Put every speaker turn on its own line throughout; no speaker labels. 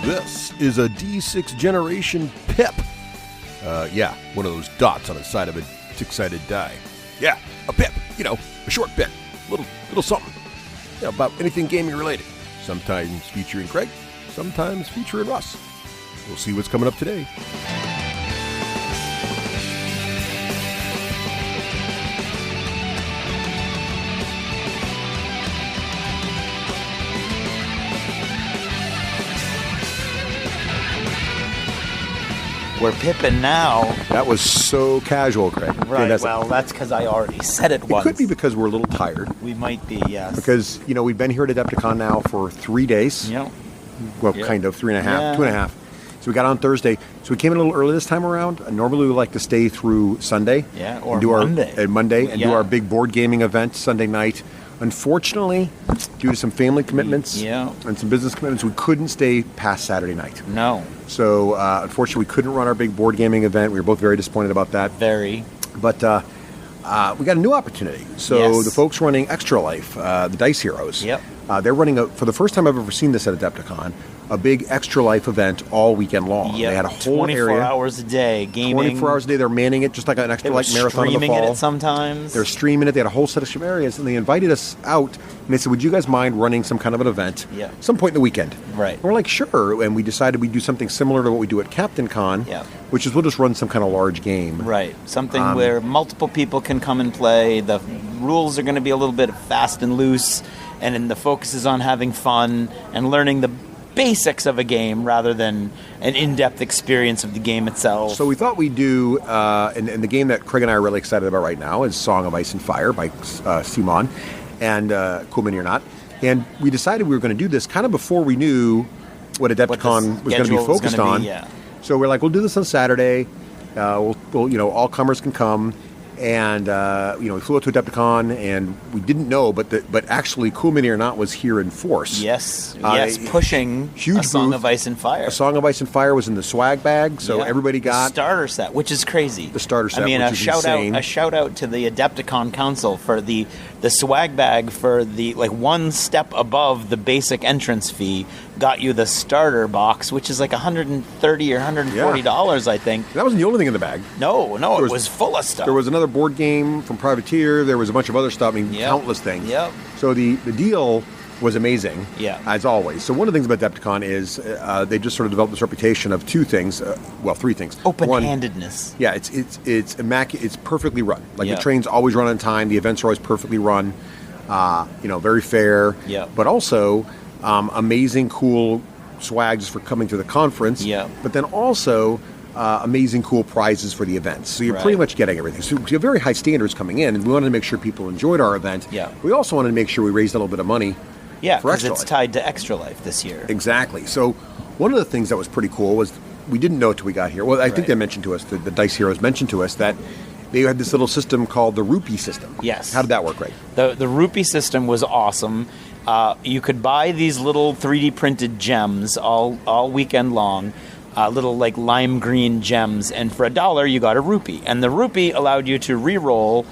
This is a D6 generation pip. One of those dots on the side of a six-sided die. Yeah, a pip. A short pip. Little something. About anything gaming related. Sometimes featuring Craig, sometimes featuring Russ. We'll see what's coming up today.
We're pipping now.
That was so casual, Craig.
Right, that's because I already said it once.
It could be because we're a little tired.
We might be, yes.
Because, we've been here at Adepticon now for 3 days.
Yep.
Well, kind of, 3.5,
Yeah.
2.5. So we got on Thursday. So we came in a little early this time around. Normally we like to stay through Sunday.
Yeah, or
and do
Monday.
Do our big board gaming event Sunday night. Unfortunately, due to some family commitments and some business commitments, we couldn't stay past Saturday night.
No.
So, unfortunately, we couldn't run our big board gaming event. We were both very disappointed about that.
Very.
But we got a new opportunity. So the folks running Extra Life, the Dice Heroes, they're running, for the first time I've ever seen this at Adepticon, a big Extra Life event all weekend long.
Yep.
They had a whole
24
area.
hours a day, gaming.
24 hours a day. They're manning it just like an Extra Life marathon in the fall.
They're streaming it sometimes.
They're streaming it. They had a whole set of areas, and they invited us out, and they said, would you guys mind running some kind of an event some point in the weekend?
Right.
And we're like, sure. And we decided we'd do something similar to what we do at Captain Con, which is we'll just run some kind of large game.
Right. Something where multiple people can come and play. The rules are going to be a little bit fast and loose, and then the focus is on having fun and learning the basics of a game rather than an in-depth experience of the game itself.
So we thought we'd do, and the game that Craig and I are really excited about right now is Song of Ice and Fire by Simon and Cool Mini or Not. And we decided we were going to do this kind of before we knew what Adepticon was going to be focused on. So we're like, we'll do this on Saturday. We'll all comers can come. And we flew out to Adepticon, and we didn't know, but actually, Cool Mini or Not was here in force.
Yes, pushing
huge
a Song
booth.
of Ice and Fire.
A Song of Ice and Fire was in the swag bag, so everybody got
the starter set, which is crazy.
The starter set,
which
is insane.
A shout out to the Adepticon Council for the swag bag for the one step above the basic entrance fee. Got you the starter box, which is like $130 or $140, I think.
That wasn't the only thing in the bag.
No, it was full of stuff.
There was another board game from Privateer. There was a bunch of other stuff. Countless things.
Yep.
So the deal was amazing,
as
always. So one of the things about Adepticon is they just sort of developed this reputation of two things. Three things.
Open-handedness.
One, it's immaculate. It's perfectly run. The trains always run on time. The events are always perfectly run. Very fair.
Yeah.
But also amazing, cool swag just for coming to the conference.
Yeah.
But then also amazing, cool prizes for the events. So you're pretty much getting everything. So we have very high standards coming in, and we wanted to make sure people enjoyed our event.
Yeah.
We also wanted to make sure we raised a little bit of money.
Yeah, because it's tied to Extra Life this year.
Exactly. So one of the things that was pretty cool was we didn't know till we got here. Well, I think they mentioned to us, the Dice Heroes mentioned to us that they had this little system called the rupee system.
Yes.
How did that work, Ray?
The rupee system was awesome. You could buy these little 3D printed gems all weekend long, little lime green gems, and for $1 you got a rupee. And the rupee allowed you to re-roll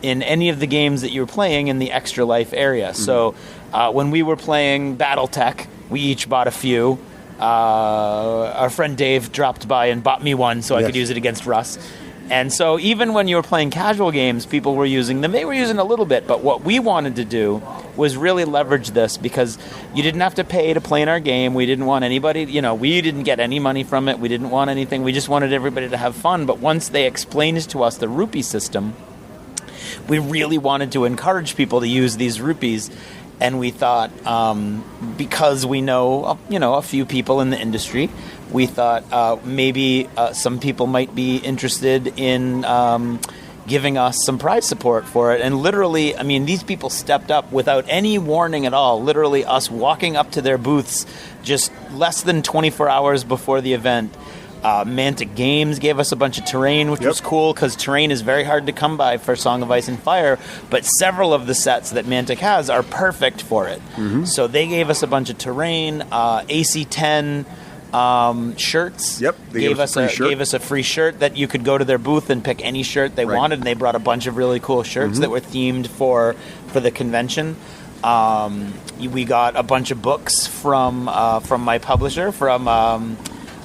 in any of the games that you were playing in the Extra Life area. Mm-hmm. So when we were playing BattleTech, we each bought a few. Our friend Dave dropped by and bought me one so I could use it against Russ. And so even when you were playing casual games, people were using them. They were using a little bit, but what we wanted to do was really leverage this because you didn't have to pay to play in our game. We didn't want anybody, we didn't get any money from it. We didn't want anything. We just wanted everybody to have fun. But once they explained to us the rupee system, we really wanted to encourage people to use these rupees. And we thought, because we know, a few people in the industry, we thought maybe some people might be interested in giving us some prize support for it. And literally, these people stepped up without any warning at all. Literally, us walking up to their booths just less than 24 hours before the event. Mantic Games gave us a bunch of terrain, which was cool because terrain is very hard to come by for Song of Ice and Fire, but several of the sets that Mantic has are perfect for it. Mm-hmm. So they gave us a bunch of terrain, AC-10 shirts.
Yep, they gave us
a free shirt that you could go to their booth and pick any shirt they wanted, and they brought a bunch of really cool shirts that were themed for the convention. We got a bunch of books from my publisher, from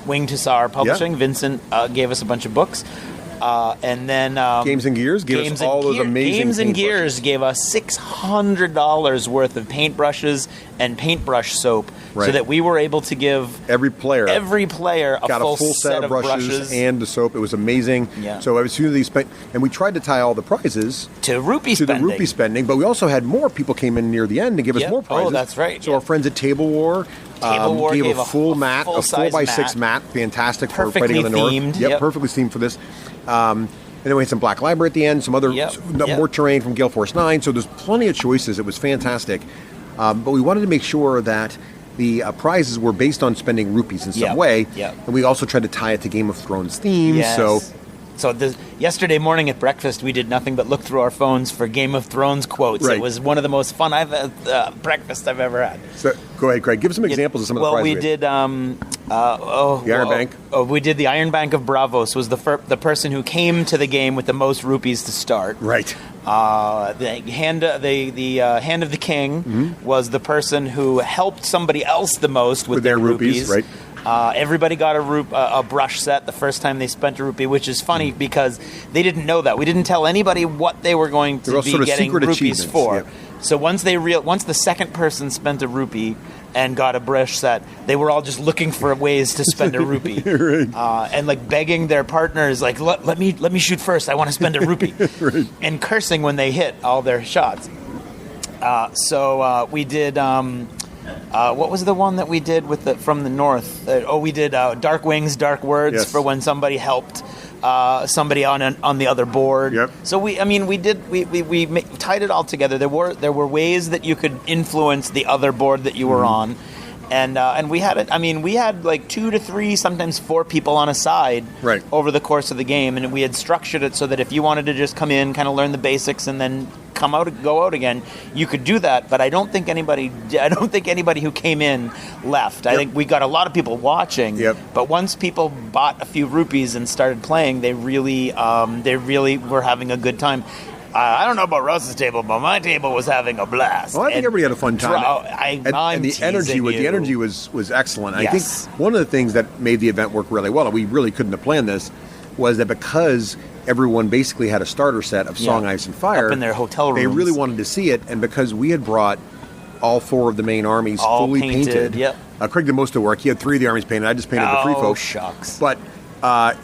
Wing to Sar Publishing. Vincent gave us a bunch of books. And then
Games and Gears gave us all those amazing
Games and
paintbrushes.
Gears gave us $600 worth of paintbrushes and paintbrush soap, so that we were able to give
every player
a
got
full
a full set of brushes and the soap. It was amazing.
Yeah.
So as soon as they spent, and we tried to tie all the prizes
to rupee
the rupee spending, but we also had more people came in near the end to give us more prizes.
Oh, that's right.
So our friends at Table War. Gave a full mat, a 4x6 mat, fantastic for fighting on the north.
Themed.
Yep, perfectly themed for this. And then we had some Black Library at the end, some other more terrain from Gale Force 9. So there's plenty of choices. It was fantastic. But we wanted to make sure that the prizes were based on spending rupees in some way. And we also tried to tie it to Game of Thrones themes.
Yes. So yesterday morning at breakfast, we did nothing but look through our phones for Game of Thrones quotes. It was one of the most fun breakfast I've ever had.
So go ahead, Craig. Give us some examples of some of the prizes.
Well, we did the
Iron Bank.
We did the Iron Bank of Bravos. Was the person who came to the game with the most rupees to start.
Right.
The hand of the king was the person who helped somebody else the most with their rupees.
Right.
Everybody got a brush set the first time they spent a rupee, which is funny because they didn't know that. We didn't tell anybody what they were going to be getting rupees for.
Yeah.
So once the second person spent a rupee and got a brush set, they were all just looking for ways to spend a rupee, and like begging their partners, like let me shoot first. I want to spend a rupee, and cursing when they hit all their shots. So we did. What was the one that we did from the north? We did Dark Wings, Dark Words for when somebody helped somebody on the other board. Yep. So we tied it all together. There were ways that you could influence the other board that you were on, and we had it. I mean, we had like 2 to 3, sometimes 4 people on a side over the course of the game, and we had structured it so that if you wanted to just come in, kind of learn the basics, and then go out again, you could do that. But I don't think anybody who came in left. I think we got a lot of people watching. But once people bought a few rupees and started playing, they really were having a good time. I don't know about Rose's table, but my table was having a blast.
Well, I think everybody had a fun time.
And
the energy was excellent. Yes. I think one of the things that made the event work really well, and we really couldn't have planned this, was that because everyone basically had a starter set of Song, Ice, and Fire
up in their hotel rooms.
They really wanted to see it, and because we had brought all 4 of the main armies all fully painted. Craig did most of the work. He had 3 of the armies painted. I just painted the free folks.
Shucks.
But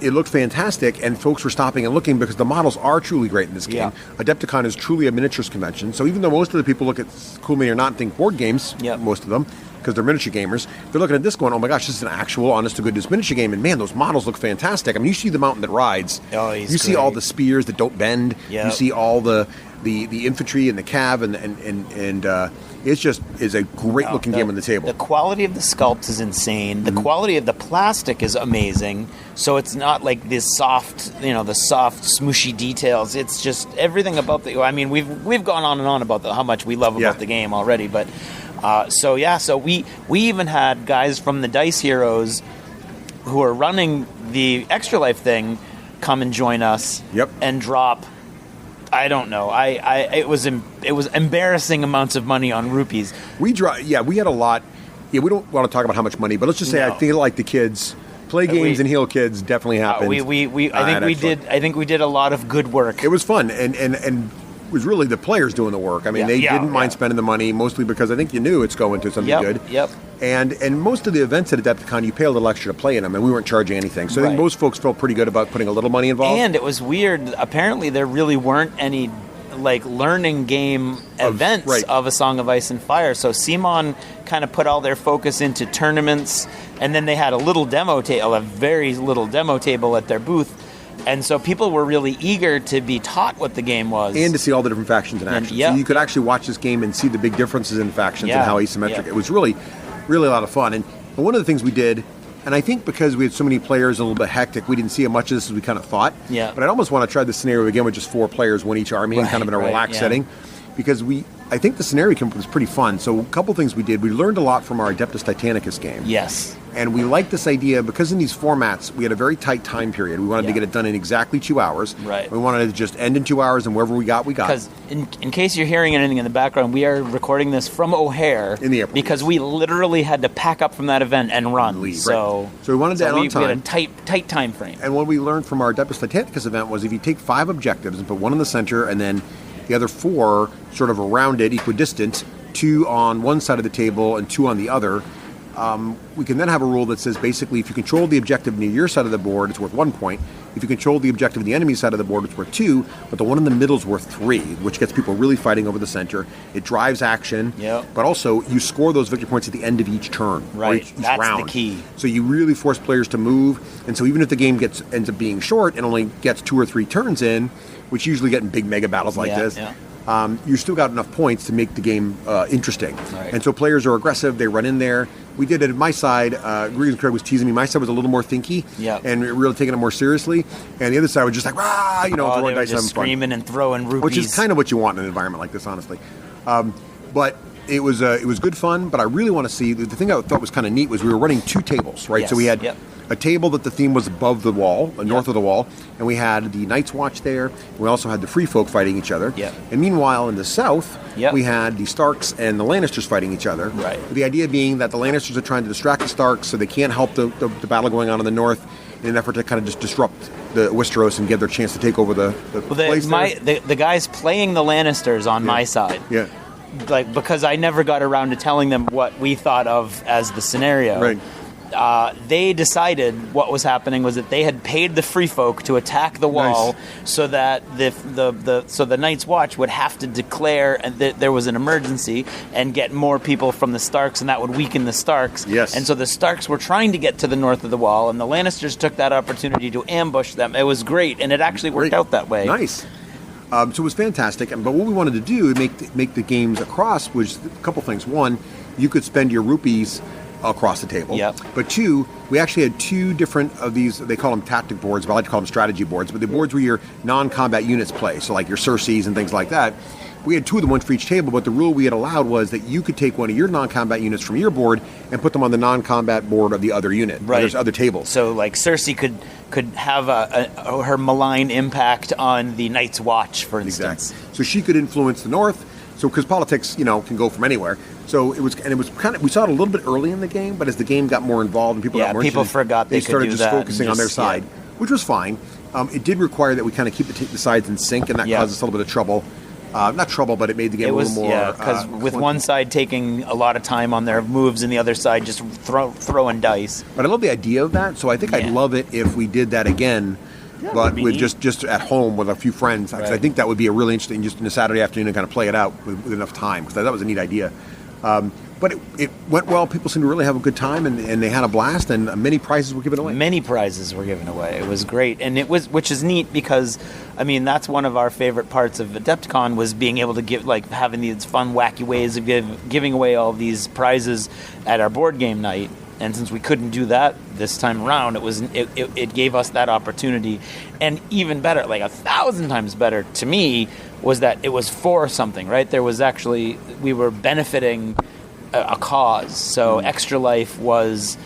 it looked fantastic, and folks were stopping and looking because the models are truly great in this game. Adepticon is truly a miniatures convention, so even though most of the people look at Cool Mini or Not and think board games, most of them, because they're miniature gamers, they're looking at this going, oh my gosh, this is an actual, honest-to-goodness miniature game, and man, those models look fantastic. I mean, you see the mountain that rides. You see all the spears that don't bend. You see all the infantry and the cav, and it just is a great-looking game on the table.
The quality of the sculpt is insane. The quality of the plastic is amazing. So it's not like this soft, the soft, smooshy details. It's just everything about the... I mean, we've gone on and on about how much we love about the game already, but... So we even had guys from the Dice Heroes who are running the Extra Life thing come and join us and drop, I don't know, it was embarrassing amounts of money on rupees.
We had a lot. We don't want to talk about how much money, but let's just say I feel like the kids play games and heal kids definitely happened.
I think we did a lot of good work.
It was fun and was really the players doing the work. I mean, they didn't mind spending the money, mostly because I think you knew it's going to something good. And most of the events at Adepticon, you pay a little extra to play in them, and we weren't charging anything. So I think most folks felt pretty good about putting a little money involved.
And it was weird. Apparently, there really weren't any learning game events of A Song of Ice and Fire. So Simon kind of put all their focus into tournaments, and then they had a very little demo table at their booth. And so people were really eager to be taught what the game was.
And to see all the different factions in action. So you could actually watch this game and see the big differences in factions and how asymmetric. It was really, really a lot of fun. And one of the things we did, and I think because we had so many players and a little bit hectic, we didn't see as much of this as we kind of thought. But I'd almost want to try this scenario again with just 4 players, one each army, and kind of in a relaxed setting. Because I think the scenario came up was pretty fun. So a couple things we did. We learned a lot from our Adeptus Titanicus game.
Yes.
And we liked this idea because in these formats, we had a very tight time period. We wanted to get it done in exactly 2 hours.
Right.
We wanted to just end in 2 hours, and wherever we got, we got.
Because in case you're hearing anything in the background, we are recording this from O'Hare.
In the airport.
Because we literally had to pack up from that event and run.
Leave,
so,
right. So we wanted to end on time.
We had a tight time frame.
And what we learned from our Adeptus Titanicus event was if you take 5 objectives and put one in the center and then the other 4 sort of around it, equidistant, 2 on one side of the table and 2 on the other, we can then have a rule that says basically if you control the objective near your side of the board, it's worth 1 point. If you control the objective on the enemy side of the board, it's worth 2, but the one in the middle is worth 3, which gets people really fighting over the center. It drives action, but also you score those victory points at the end of each turn, or each
That's
round.
the key.
So you really force players to move, and so even if the game ends up being short and only gets 2 or 3 turns in, which you usually get in big mega battles like this, you still got enough points to make the game interesting.
Right.
And so players are aggressive, they run in there. We did it at my side. Gregory and Craig was teasing me. My side was a little more thinky and really taking it more seriously. And the other side was just like, rah, throwing dice, having fun.
Screaming and throwing rupees.
Which is kind of what you want in an environment like this, honestly. But it was good fun, but I really want to see, the thing I thought was kind of neat was we were running 2 tables, right?
Yes.
So we had a table that the theme was above the wall, north of the wall, and we had the Night's Watch there. We also had the Free Folk fighting each other. And meanwhile, in the south, we had the Starks and the Lannisters fighting each other.
Right.
The idea being that the Lannisters are trying to distract the Starks so they can't help the battle going on in the north in an effort to kind of just disrupt the Westeros and give their chance to take over the place there.
The guys playing the Lannisters on my side. Like, because I never got around to telling them what we thought of as the scenario.
Right.
They decided what was happening was that they had paid the Free Folk to attack the wall, so that the Night's Watch would have to declare that there was an emergency and get more people from the Starks, and that would weaken the Starks.
Yes.
And so the Starks were trying to get to the north of the wall, and the Lannisters took that opportunity to ambush them. It was great, and it actually worked out that way.
Nice. So it was fantastic. But what we wanted to do, make the games across, was a couple things. One, you could spend your rupees across the table. But 2, we actually had 2 different of these, they call them tactic boards, but I like to call them strategy boards, but the boards where your non-combat units play, so like your Circes and things like that. We had 2 of them, one for each table, but the rule we had allowed was that you could take one of your non-combat units from your board and put them on the non-combat board of the other unit.
Right.
There's other tables.
So like Cersei could have her malign impact on the Night's Watch, for instance.
Exactly. So she could influence the north. So because politics, can go from anywhere. So it was kind of, we saw it a little bit early in the game, but as the game got more involved and people got more
people
interested,
forgot they
started
could do
just
that
focusing on their side, which was fine. It did require that we kind of keep the sides in sync, and that caused us a little bit of trouble. Not trouble, but it made the game a little more. Yeah,
because with one side taking a lot of time on their moves, and the other side just throwing dice.
But I love the idea of that, so I think I'd love it if we did that again. But with just at home with a few friends, because I think that would be a really interesting, just in a Saturday afternoon, and kind of play it out with enough time, because that was a neat idea. But it went well. People seemed to really have a good time, and they had a blast, and many prizes were given away.
Many prizes were given away. It was great, and which is neat because, I mean, that's one of our favorite parts of Adepticon was being able to give, like, having these fun, wacky ways of giving away all these prizes at our board game night. And since we couldn't do that this time around, it gave us that opportunity. And even better, like 1,000 times better to me, was that it was for something, right? There was actually, we were benefiting a cause. So Extra Life was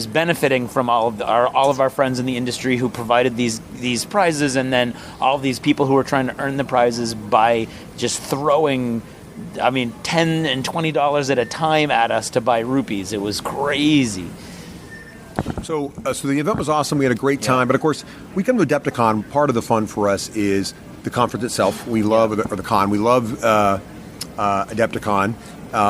benefiting from all of our friends in the industry who provided these prizes, and then all of these people who were trying to earn the prizes by just throwing, I mean, $10 and $20 at a time at us to buy rupees. It was crazy.
So the event was awesome. We had a great time. But of course, we come to Adepticon. Part of the fun for us is the conference itself. We love, or the con. We love Adepticon.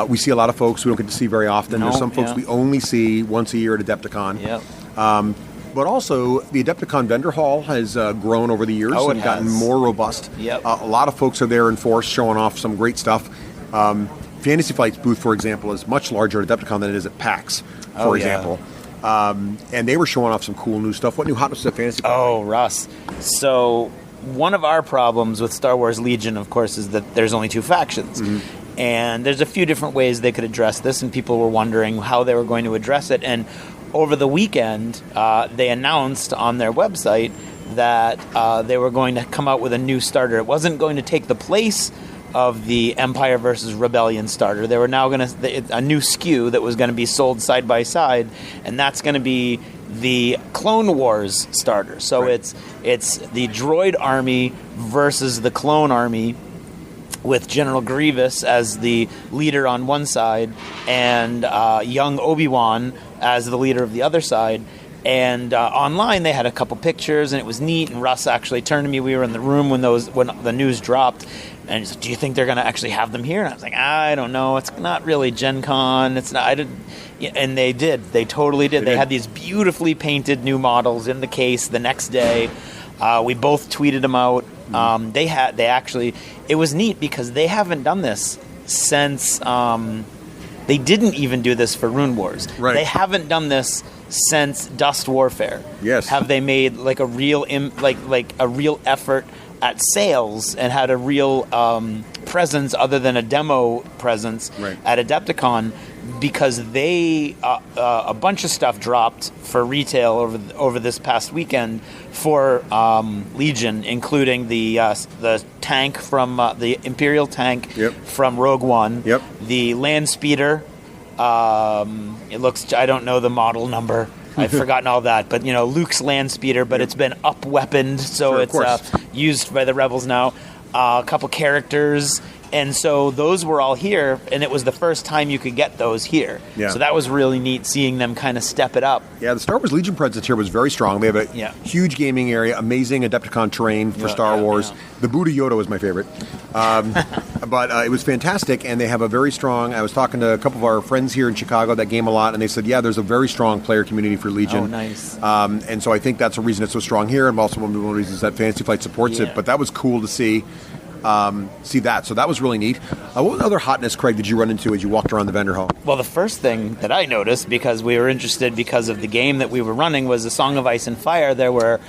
We see a lot of folks we don't get to see very often. There's some folks we only see once a year at Adepticon. But also, the Adepticon vendor hall has grown over the years and gotten more robust. A lot of folks are there in force showing off some great stuff. Fantasy Flight's booth, for example, is much larger at Adepticon than it is at PAX, for example. And they were showing off some cool new stuff. What new hotness is at Fantasy Flight?
Oh, Russ. So one of our problems with Star Wars Legion, of course, is that there's only 2 factions. And there's a few different ways they could address this, and people were wondering how they were going to address it. And over the weekend, they announced on their website that they were going to come out with a new starter. It wasn't going to take the place of the Empire versus Rebellion starter. They were now going to a new SKU that was going to be sold side by side, and that's going to be the Clone Wars starter. So it's the droid army versus the clone army, with General Grievous as the leader on one side and young Obi-Wan as the leader of the other side. And online they had a couple pictures, and it was neat. And Russ actually turned to me. We were in the room when the news dropped, and he said, "Do you think they're going to actually have them here?" And I was like, "I don't know. It's not really Gen Con. It's not." I didn't. And they did. They totally did. They had these beautifully painted new models in the case the next day. We both tweeted them out. It was neat because they haven't done this since they didn't even do this for Rune Wars.
Right.
They haven't done this since Dust Warfare.
Yes.
Have they made like a real a real effort at sales and had a real presence other than a demo presence at Adepticon? Because they a bunch of stuff dropped for retail over this past weekend for Legion, including the tank from the Imperial tank from Rogue One, the land speeder. It looks, I don't know the model number. I've forgotten all that, but Luke's land speeder, but it's been up-weaponed, so it's used by the Rebels now. A couple characters. And so those were all here, and it was the first time you could get those here. Yeah. So that was really neat, seeing them kind of step it up.
Yeah, the Star Wars Legion presence here was very strong. They have a huge gaming area, amazing Adepticon terrain for Star Wars. Yeah. The Buddha Yoda was my favorite. But it was fantastic, and they have a very strong... I was talking to a couple of our friends here in Chicago that game a lot, and they said, there's a very strong player community for Legion.
Oh, nice.
And so I think that's a reason it's so strong here, and also one of the reasons that Fantasy Flight supports it. But that was cool to see that. So that was really neat. What other hotness, Craig, did you run into as you walked around the vendor hall?
Well, the first thing that I noticed, because we were interested because of the game that we were running, was the Song of Ice and Fire. There were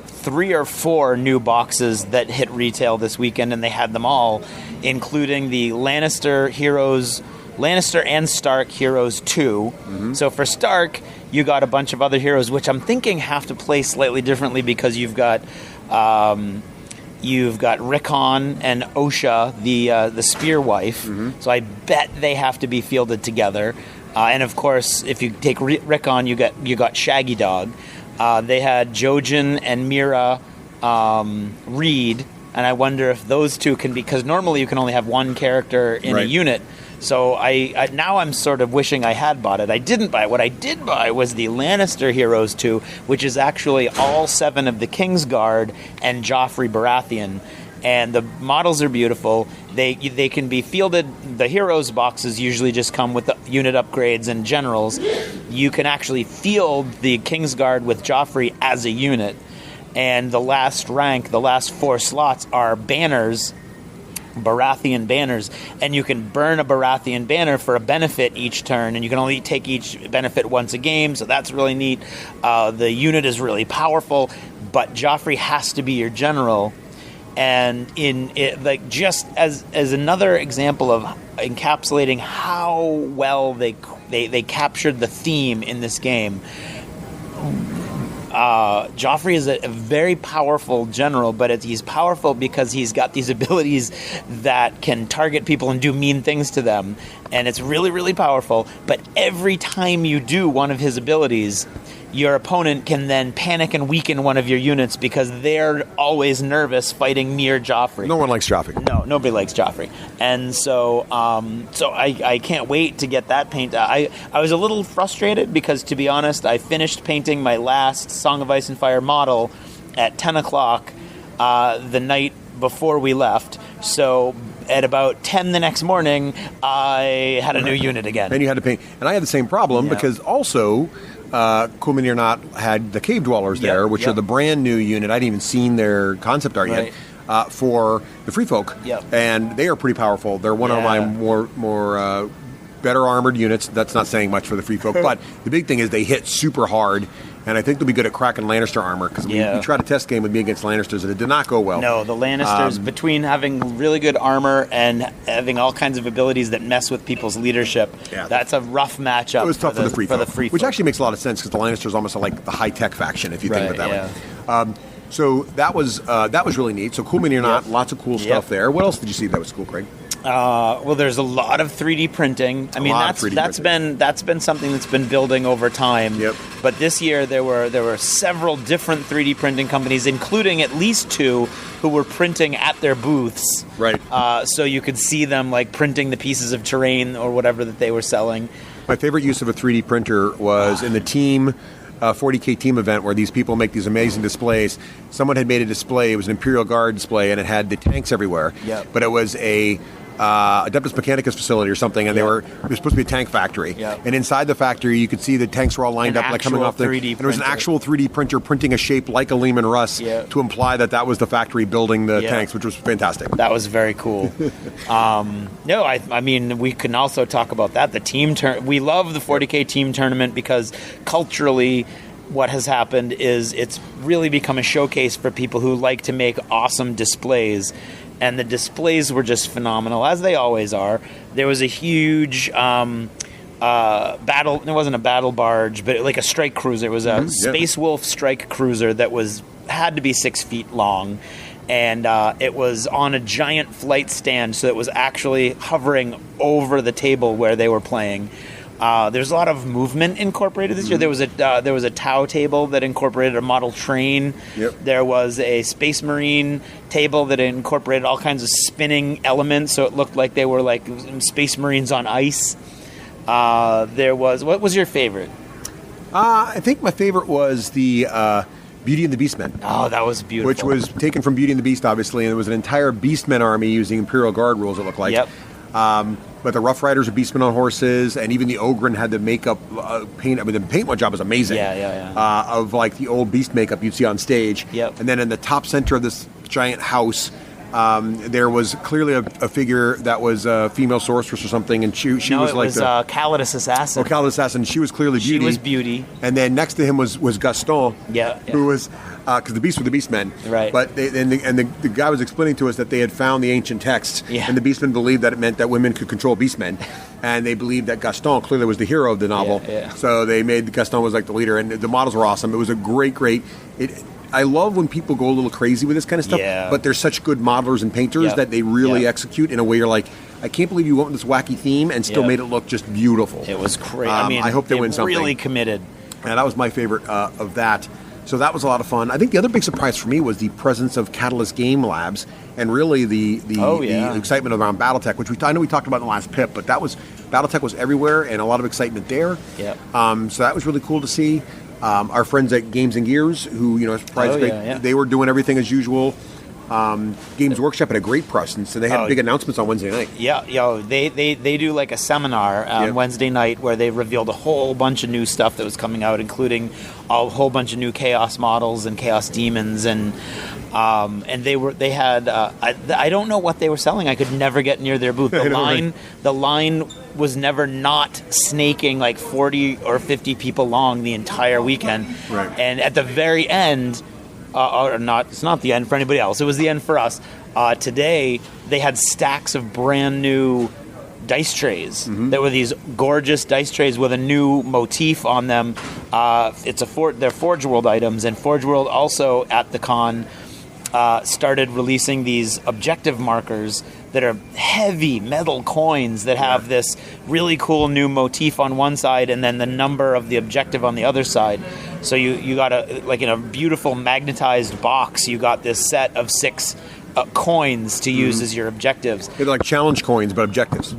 3 or 4 new boxes that hit retail this weekend, and they had them all, including the Lannister and Stark Heroes 2. Mm-hmm. So for Stark, you got a bunch of other heroes, which I'm thinking have to play slightly differently because you've got Rickon and Osha, the spear wife. Mm-hmm. So I bet they have to be fielded together. And of course, if you take Rickon, you got Shaggy Dog. They had Jojen and Mira Reed, and I wonder if those two can be, because normally you can only have one character in a unit. So I now I'm sort of wishing I had bought it. I didn't buy it. What I did buy was the Lannister Heroes 2, which is actually all 7 of the Kingsguard and Joffrey Baratheon. And the models are beautiful. They can be fielded. The Heroes boxes usually just come with the unit upgrades and generals. You can actually field the Kingsguard with Joffrey as a unit. And the last rank, the last 4 slots are banners, Baratheon banners, and you can burn a Baratheon banner for a benefit each turn, and you can only take each benefit once a game, so that's really neat. The unit is really powerful, but Joffrey has to be your general. And just as another example of encapsulating how well they captured the theme in this game, Joffrey is a very powerful general, but he's powerful because he's got these abilities that can target people and do mean things to them, and it's really, really powerful. But every time you do one of his abilities, your opponent can then panic and weaken one of your units because they're always nervous fighting near Joffrey.
No one likes Joffrey.
No, nobody likes Joffrey. And so I can't wait to get that paint. I was a little frustrated because, to be honest, I finished painting my last Song of Ice and Fire model at 10 o'clock the night before we left. So at about 10 the next morning, I had a new unit again.
And you had to paint. And I had the same problem because also... Cool Not had the Cave Dwellers there, which are the brand new unit. I hadn't even seen their concept art yet for the Free Folk, and they are pretty powerful. They're one of my more better armored units. That's not saying much for the Free Folk, but the big thing is they hit super hard. And I think they'll be good at cracking Lannister armor, because we tried a test game with me against Lannisters, and it did not go well.
No, the Lannisters, between having really good armor and having all kinds of abilities that mess with people's leadership, that's a rough matchup.
It was tough for the Free Folk,
Which
actually makes a lot of sense, because the Lannisters almost are like the high-tech faction, if you think of it that way. So that was really neat. So Cool Mini or Not, lots of cool stuff there. What else did you see that was cool, Craig?
Well, there's a lot of 3D printing. I mean, that's been something that's been building over time.
Yep.
But this year there were several different 3D printing companies, including at least 2 who were printing at their booths.
Right.
So you could see them like printing the pieces of terrain or whatever that they were selling.
My favorite use of a 3D printer was in the team 40K team event where these people make these amazing displays. Someone had made a display. It was an Imperial Guard display, and it had the tanks everywhere.
Yep. But
it was a Adeptus Mechanicus facility or something, and it was supposed to be a tank factory.
Yep.
And inside the factory, you could see the tanks were all lined up, like coming off the.
3D
and there was an actual 3D printer printing a shape like a Lehman Russ to imply that was the factory building the tanks, which was fantastic.
That was very cool. No, I mean, we can also talk about that. The team we love the 40K team tournament because culturally, what has happened is it's really become a showcase for people who like to make awesome displays. And the displays were just phenomenal, as they always are. There was a huge battle. It wasn't a battle barge, but like a strike cruiser. It was a Space Wolf strike cruiser that had to be 6 feet long. And it was on a giant flight stand, so it was actually hovering over the table where they were playing. There's a lot of movement incorporated this year. There was a Tau table that incorporated a model train.
Yep.
There was a Space Marine table that incorporated all kinds of spinning elements, so it looked like they were like Space Marines on ice. What was your favorite?
I think my favorite was the Beauty and the Beastmen.
Oh, that was beautiful.
Which was taken from Beauty and the Beast, obviously, and there was an entire Beastmen army using Imperial Guard rules, it looked like.
Yep.
But the Rough Riders are Beastmen on horses, and even the Ogren had the makeup paint. I mean, the paint job was amazing. Of like the old Beast makeup you'd see on stage.
Yep.
And then in the top center of this giant house, there was clearly a figure that was a female sorceress or something, and she was like
Calidus Assassin.
Oh, Calidus Assassin. She was clearly Beauty.
She was Beauty.
And then next to him was Gaston. Who was. Because the Beasts were the Beastmen.
Right.
But the guy was explaining to us that they had found the ancient texts, and the Beastmen believed that it meant that women could control Beastmen. And they believed that Gaston clearly was the hero of the novel. So they made Gaston was like the leader, and the models were awesome. It was a great. I love when people go a little crazy with this kind of stuff, but they're such good modelers and painters that they really execute in a way you're like, I can't believe you went with this wacky theme and still made it look just beautiful.
It was great. I mean,
I hope they win something.
Really committed.
And that was my favorite of that. So that was a lot of fun. I think the other big surprise for me was the presence of Catalyst Game Labs and really the excitement around BattleTech, which I know we talked about in the last PIP, but BattleTech was everywhere and a lot of excitement there.
Yep.
So that was really cool to see. Our friends at Games and Gears, who they were doing everything as usual. Games Workshop had a great presence, and they had big announcements on Wednesday night.
They do like a seminar on Wednesday night where they revealed a whole bunch of new stuff that was coming out, including a whole bunch of new Chaos models and Chaos Demons, and they had I don't know what they were selling. I could never get near their booth. The line was never not snaking like 40 or 50 people long the entire weekend, and at the very end. It's not the end for anybody else. It was the end for us. Today, they had stacks of brand new dice trays. There were these gorgeous dice trays with a new motif on them. They're Forge World items, and Forge World also at the con started releasing these objective markers that are heavy metal coins that have this really cool new motif on one side and then the number of the objective on the other side. So you got in a beautiful magnetized box, you got this set of 6 coins to use as your objectives.
They're like challenge coins, but objectives.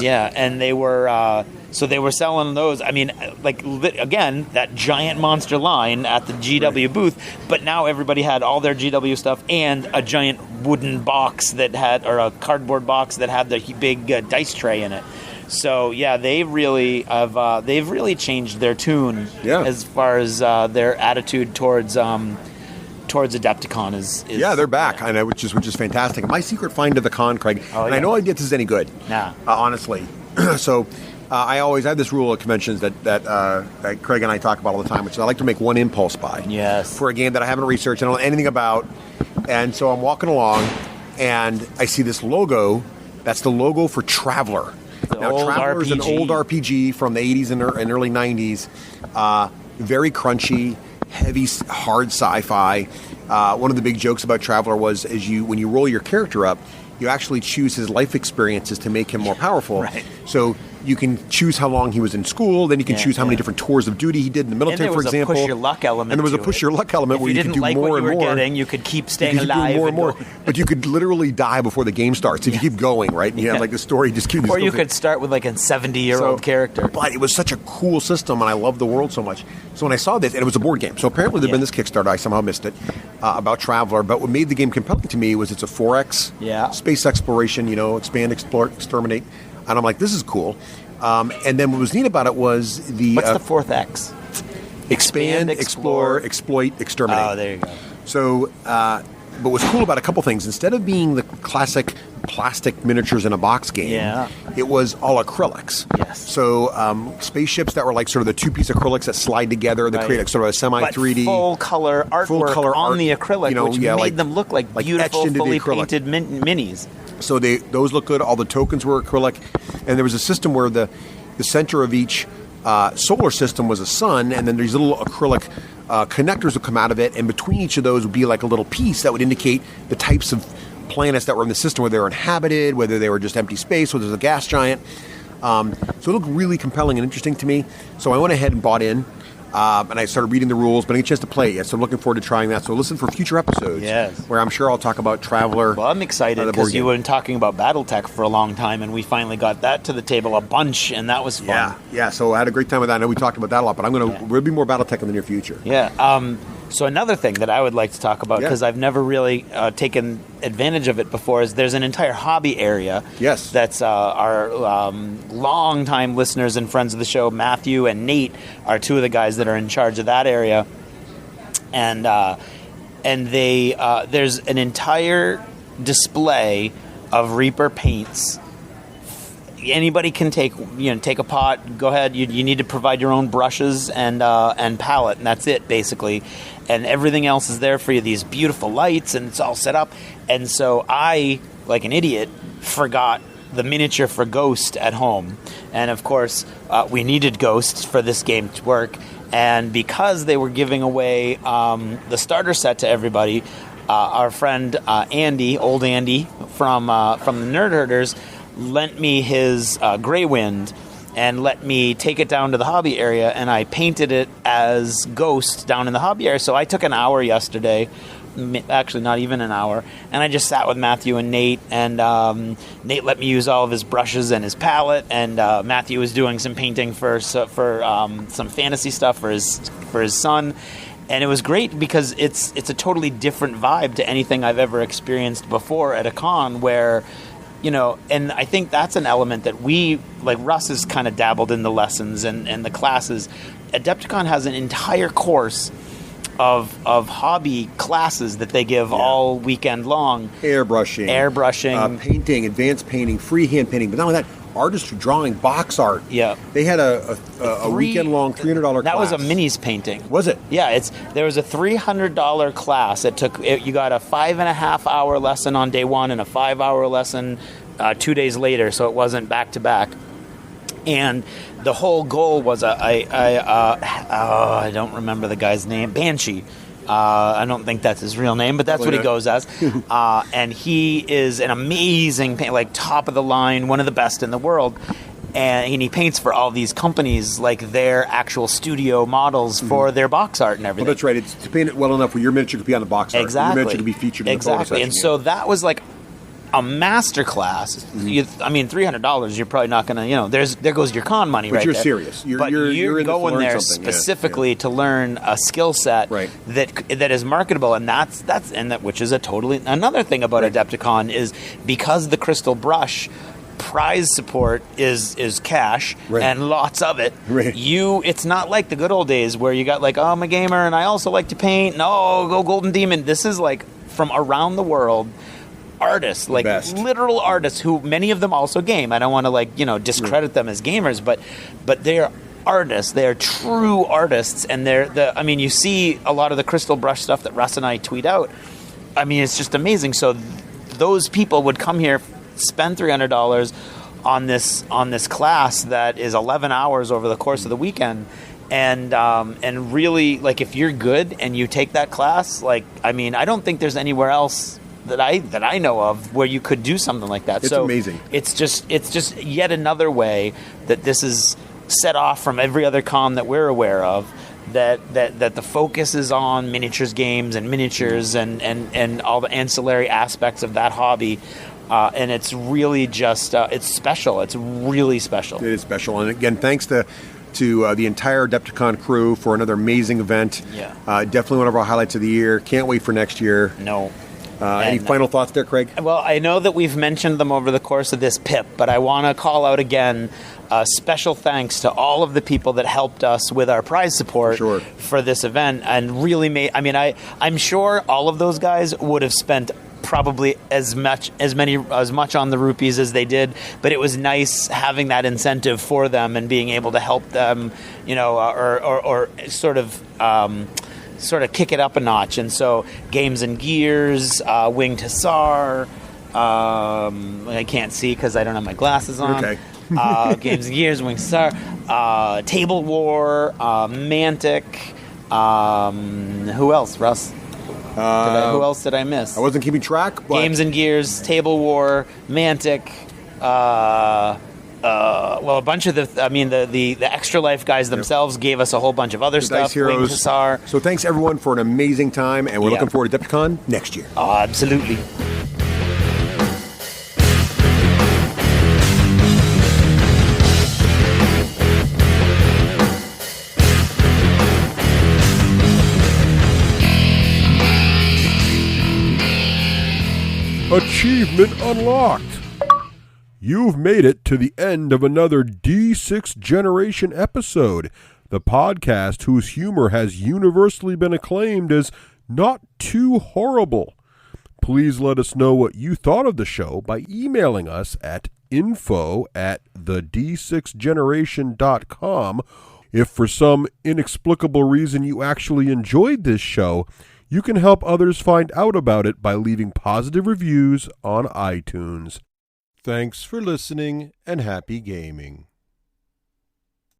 Yeah. And they were they were selling those. I mean, again, that giant monster line at the GW booth, but now everybody had all their GW stuff and a giant wooden box or a cardboard box that had the big dice tray in it. So they've really changed their tune as far as their attitude towards Adepticon is
they're back, which is fantastic. My secret find of the con, Craig, and I know this is any good, honestly. So I always have this rule at conventions that Craig and I talk about all the time, which is I like to make one impulse buy for a game that I haven't researched, I don't know anything about, and so I'm walking along and I see this logo. That's the logo for Traveler. Traveler is an old RPG from the 80s and early 90s, very crunchy, heavy, hard sci-fi. One of the big jokes about Traveler was when you roll your character up, you actually choose his life experiences to make him more powerful.
Right.
So you can choose how long he was in school, then you can choose how many different tours of duty he did in the military, for example.
And there was a push your luck element.
And there was a push your luck element where you could do more and more. If you didn't like what you were getting,
you could keep staying alive.
More and more. But you could literally die before the game starts if you keep going, right? And you have like the story just keeps.
Or you could start with like a 70-year-old character.
But it was such a cool system, and I love the world so much. So when I saw this, and it was a board game. So apparently there'd been this Kickstarter. I somehow missed it about Traveler. But what made the game compelling to me was it's a 4X space exploration. Expand, explore, exterminate. And I'm like, this is cool. And then what was neat about it was
what's the fourth X?
Expand, explore, exploit, exterminate.
Oh, there you go.
So, but what's cool about a couple things, instead of being the classic plastic miniatures in a box game, it was all acrylics.
Yes.
So spaceships that were like sort of the two-piece acrylics that slide together that create sort of a semi-3D.
But full-color artwork on the acrylic, which made them look like beautiful, fully painted minis.
So those look good. All the tokens were acrylic. And there was a system where the center of each solar system was a sun, and then these little acrylic connectors would come out of it, and between each of those would be like a little piece that would indicate the types of planets that were in the system, whether they were inhabited, whether they were just empty space, whether it was a gas giant. So it looked really compelling and interesting to me. So I went ahead and bought in. And I started reading the rules, but I didn't get a chance to play it yet, so I'm looking forward to trying that. So listen for future episodes where I'm sure I'll talk about Traveler.
Well, I'm excited because you've been talking about BattleTech for a long time, and we finally got that to the table a bunch, and that was fun.
Yeah, so I had a great time with that. I know we talked about that a lot, but we'll be more BattleTech in the near future.
Yeah. So another thing that I would like to talk about, because I've never really taken advantage of it before, is there's an entire hobby area.
Yes.
That's our long-time listeners and friends of the show. Matthew and Nate are two of the guys that are in charge of that area. And they there's an entire display of Reaper paints. Anybody can take a pot. Go ahead. You need to provide your own brushes and palette, and that's it basically. And everything else is there for you. These beautiful lights, and it's all set up. And so I, like an idiot, forgot the miniature for Ghost at home. And of course, we needed Ghosts for this game to work. And because they were giving away the starter set to everybody, our friend Andy, old Andy from the Nerd Herders, lent me his Grey Wind and let me take it down to the hobby area, and I painted it as Ghost down in the hobby area. So I took an hour yesterday, actually not even an hour, and I just sat with Matthew and Nate, and Nate let me use all of his brushes and his palette, and Matthew was doing some painting for some fantasy stuff for his son. And it was great because it's a totally different vibe to anything I've ever experienced before at a con where, and I think that's an element that we, like Russ has kind of dabbled in the lessons and the classes. Adepticon has an entire course of hobby classes that they give all weekend long.
Airbrushing. Painting, advanced painting, freehand painting. But not only that, artistry, drawing, box art.
Yeah.
They had a weekend-long $300 class.
That was a minis painting.
Was it?
Yeah, there was a $300 class. You got a 5.5-hour lesson on day one and a 5-hour lesson 2 days later, so it wasn't back-to-back. And the whole goal was I don't remember the guy's name, Banshee. I don't think that's his real name, but that's what he goes as. And he is an amazing painter, like top of the line, one of the best in the world. And he paints for all these companies, like their actual studio models for their box art and everything.
Well, that's right. It's to paint it well enough where your miniature could be on the box art.
Exactly.
Your miniature could be featured in the photo section.
And so that was like a master class. $300, you're probably not going to, there goes your con money right there.
But you're serious. You're
going there specifically to learn a skill set that is marketable, and which is another thing about Adepticon is because the crystal brush prize support is cash and lots of it. It's not like the good old days where you got like, I'm a gamer and I also like to paint. No, go Golden Demon. This is like from around the world. Artists, like literal artists, who many of them also game. I don't want to discredit them as gamers, but they're artists. They are true artists, and you see a lot of the crystal brush stuff that Russ and I tweet out. It's just amazing. So those people would come here, spend $300 on this class that is 11 hours over the course of the weekend. and really, like, if you're good and you take that class, like, I mean, I don't think there's anywhere else that I know of where you could do something like that.
It's amazing.
It's just yet another way that this is set off from every other con that we're aware of. That the focus is on miniatures games and miniatures and all the ancillary aspects of that hobby. And it's really just, it's special. It's really special. It
is special. And again, thanks to the entire Adepticon crew for another amazing event.
Yeah.
Definitely one of our highlights of the year. Can't wait for next year.
No.
Any final thoughts there, Craig?
Well, I know that we've mentioned them over the course of this PIP, but I want to call out again special thanks to all of the people that helped us with our prize support for this event and really made. I mean, I'm sure all of those guys would have spent probably as much on the rupees as they did, but it was nice having that incentive for them and being able to help them, or sort of kick it up a notch. And so Games and Gears, Winged Hussar, I can't see because I don't have my glasses on.
Okay.
Games and Gears, Winged Hussar, Table War, Mantic, who else, Russ? Who else did I miss?
I wasn't keeping track. But
Games and Gears, Table War, Mantic, well, a bunch of the Extra Life guys themselves gave us a whole bunch of other stuff.
Dice Heroes. So thanks everyone for an amazing time, and we're looking forward to Adepticon next year.
Oh, absolutely.
Achievement unlocked! You've made it to the end of another D6 Generation episode, the podcast whose humor has universally been acclaimed as not too horrible. Please let us know what you thought of the show by emailing us at info@the d6generation.com. If for some inexplicable reason you actually enjoyed this show, you can help others find out about it by leaving positive reviews on iTunes. Thanks for listening and happy gaming.